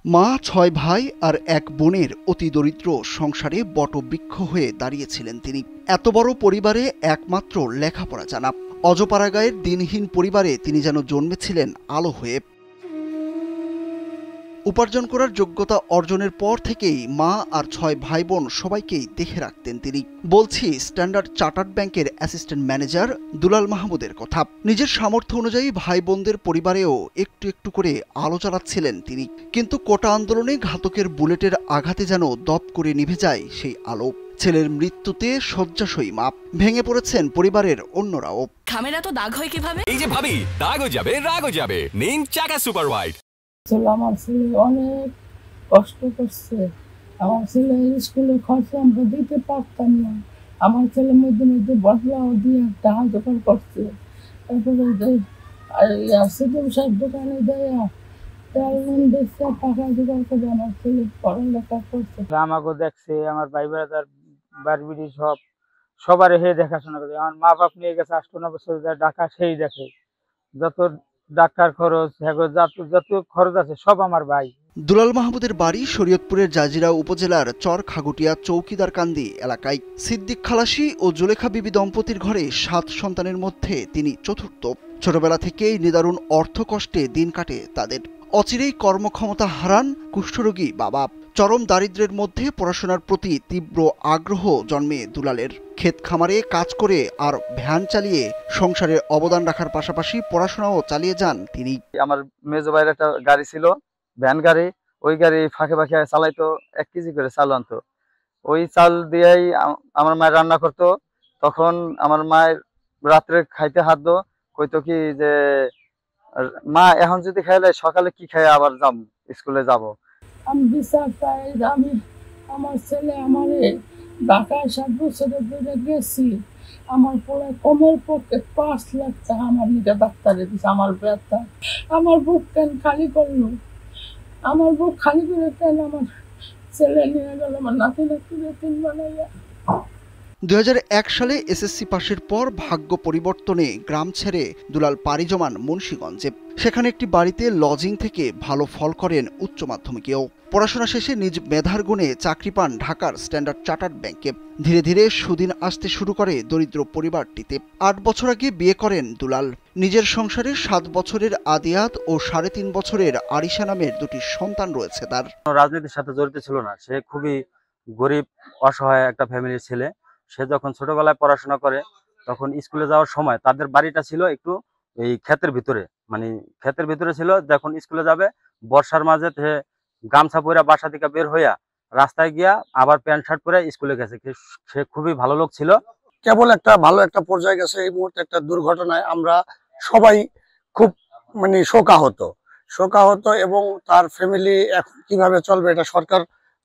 মা ৬ ভাই আর এক বোনের অতি দরিদ্র সংসারে বটবৃক্ষ হয়ে দাঁড়িয়েছিলেন তিনি। এত বড় পরিবারে একমাত্র লেখাপড়া জানা অজপাড়াগাঁয়ের দিনহীন পরিবারে তিনি যেন জন্মেছিলেন আলো হয়ে। উপার্জন করার যোগ্যতা অর্জনের পর থেকেই মা আর ৬ ভাই বোন সবাইকেই দেখে রাখতেন তিনি। বলছি স্ট্যান্ডার্ড চার্টার্ড ব্যাংকের অ্যাসিস্ট্যান্ট ম্যানেজার দুলাল মাহমুদের কথা। নিজের সামর্থ্য অনুযায়ী ভাই বোনদের পরিবারেও একটু একটু করে আলো জ্বালাচ্ছিলেন তিনি, কিন্তু কোটা আন্দোলনে ঘাতকের বুলেটের আঘাতে যেন দপ করে নিভে যায় সেই আলো। ছেলের মৃত্যুতে শয্যাশয়ী মা, ভেঙে পড়েছেন পরিবারের অন্যরাও। খামেরা তো দাগ হয় কিভাবে? এই যে ভাবি, দাগও যাবে রাগও যাবে, নিন চাকা সুপার হোয়াইট। আমার ছেলে অনেক কষ্ট করছে, আমার ছেলে স্কুলের খরচ আমরা দিতে পারতাম না। আমার ছেলে মধ্যে মধ্যে বদলাও দিয়ে টাকা জোগাড় করছে, তারপরে সিদ্দিক সাহেব দোকানে দেয়া তেল নুন বেচে টাকা জোগাড় করে আমার ছেলে পড়ালেখা করছে। আমাকে দেখছে, আমার ভাই ব্রাদার বাড়ি সবার হয়ে দেখাশোনা করে। আমার মা বাপ নিয়ে গেছে ৮-৯ বছর ঢাকা, সেই দেখে যত ডাক্তার খরচ যত খরচ আছে সব আমার ভাই। দুলাল মাহমুদের বাড়ি শরীয়তপুরের জাজিরা উপজেলার চর খাগুটিয়া চৌকিদারকান্দি এলাকায়। সিদ্দিক খালাসি ও জুলেখা বিবি দম্পতির ঘরে ৭ সন্তানের মধ্যে তিনি চতুর্থ। ছোটবেলা থেকেই নিদারুণ অর্থকষ্টে দিন কাটে তাদের। অচিরেই কর্মক্ষমতা হারান কুষ্ঠরোগী বাবা। চরম দারিদ্র্যের মধ্যে পড়াশোনার প্রতি তীব্র আগ্রহ জন্মে দুলালের। ক্ষেত খামারে কাজ করে আর ভ্যান চালিয়ে সংসারে অবদান রাখার পাশাপাশি পড়াশোনাও চালিয়ে যান তিনি। আমার মেজো ভাইয়ের একটা গাড়ি ছিল, ভ্যান গাড়ি। ওই গাড়ি ফাঁকে ফাঁকে চালাইতো, 1 কেজি করে চাল আনতো। ওই চাল দিয়েই আমার মায়ের রান্না করতো। তখন আমার মায়ের রাত্রে খাইতে হাত কইতো কি যে, মা এখন যদি খাইলে সকালে কি খাই আবার যাব স্কুলে যাব। আমি বিচার পাই, আমি আমার ছেলে আমারে ঢাকায় 7 বছরের ধরে গেছি, আমার পরে কমের পক্ষে 5 লাখ টাকা আমার নিকে ডাক্তারে দিচ্ছে। আমার ব্যথা, আমার বুক কেন খালি করলো, আমার বুক খালি করে কেন আমার ছেলে নিয়ে গেল, আমার নাতি নাতিরে 3 বানাইয়া। ২০০১ সালে এসএসসি পাশের পর ভাগ্য পরিবর্তনে গ্রাম ছেড়ে দুলাল পাড়ি জমান মুন্সিগঞ্জে। সেখানে একটি বাড়িতে লজিং থেকে ভালো ফল করেন উচ্চ মাধ্যমিকেও। পড়াশোনা শেষে নিজ মেধার গুণে চাকরি পান ঢাকার স্ট্যান্ডার্ড চার্টার্ড ব্যাংকে। ধীরে ধীরে সুদিন আসতে শুরু করে দরিদ্র পরিবারটিতে। ৮ বছর আগে বিয়ে করেন দুলাল। নিজের সংসারে 7 বছরের আদিয়াত ও 3.5 বছরের আরিশা নামের 2টি সন্তান রয়েছে তার। রাজনীতির সাথে জড়িত ছিল না, সে খুবই গরিব অসহায় একটা ফ্যামিলির ছেলে। সে যখন ছোটবেলায় পড়াশোনা করে তখন স্কুলে যাওয়ার সময় তাদের বাড়িটা ছিল একটু এই ক্ষেতের ভিতরে, মানে ক্ষেতের ভিতরে ছিল। যখন স্কুলে যাবে বর্ষার মাঝে গামছা পরে বাসা থেকে বের হইয়া রাস্তায় গিয়া আবার প্যান্ট শার্ট পরে স্কুলে গেছে। সে খুবই ভালো লোক ছিল। কেবল একটা ভালো একটা পর্যায়ে গেছে। এই মুহূর্তে একটা দুর্ঘটনায় আমরা সবাই খুব শোকাহত এবং তার ফ্যামিলি এখন কিভাবে চলবে এটা সরকার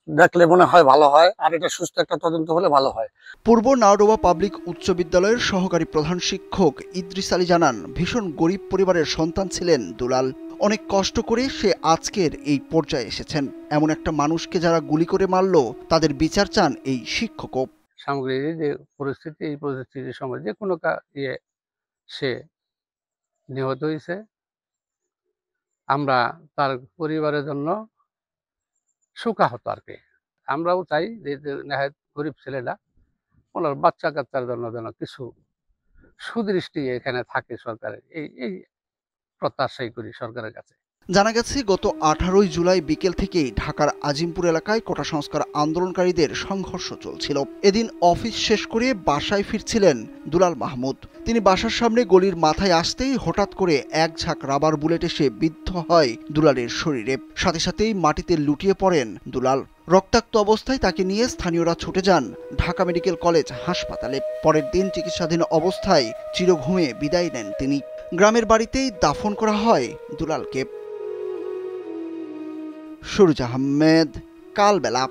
দেখলে মনে হয় ভালো হয়, আর এটা সুস্থ একটা তদন্ত হলে ভালো হয়। পূর্ব নাওডোবা পাবলিক উচ্চ বিদ্যালয়ের সহকারী প্রধান শিক্ষক ইদ্রিস আলী জানান, ভীষণ গরিব পরিবারের সন্তান ছিলেন দুলাল। অনেক কষ্ট করে সে আজকের এই পর্যায়ে এসেছেন। এমন একটা মানুষকে যারা গুলি করে মারল তাদের বিচার চান এই শিক্ষকও। সামগ্রিক যে পরিস্থিতি, এই পরিস্থিতির সময় যে কোনো সে নিহত হয়েছে। আমরা তার পরিবারের জন্য শোকাহত আর কি। আমরাও চাই যে নেহায়েত গরিব ছেলেটা ওনার বাচ্চা কাচ্চার জন্য যেন কিছু সুদৃষ্টি এখানে থাকে সরকারের, এই প্রত্যাশাই করি সরকারের কাছে। জানা গেছে গত 18 জুলাই বিকেল থেকেই ঢাকার আজিমপুর এলাকায় কোটা সংস্কার আন্দোলনকারীদের সংঘর্ষ চলছিল। এদিন অফিস শেষ করে বাসায় ফিরছিলেন দুলাল মাহমুদ। তিনি বাসার সামনে গলির মাথায় আসতেই হঠাৎ করে এক ঝাঁক রাবার বুলেট এসে বিদ্ধ হয় দুলালের শরীরে। সাথে সাথেই মাটিতে লুটিয়ে পড়েন দুলাল। রক্তাক্ত অবস্থায় তাকে নিয়ে স্থানীয়রা ছুটে যান ঢাকা মেডিকেল কলেজ হাসপাতালে। পরের দিন চিকিৎসাধীন অবস্থায় চিরঘুমে বিদায় নেন তিনি। গ্রামের বাড়িতেই দাফন করা হয় দুলালকে। সুরুজ আহমেদ, কালবেলা।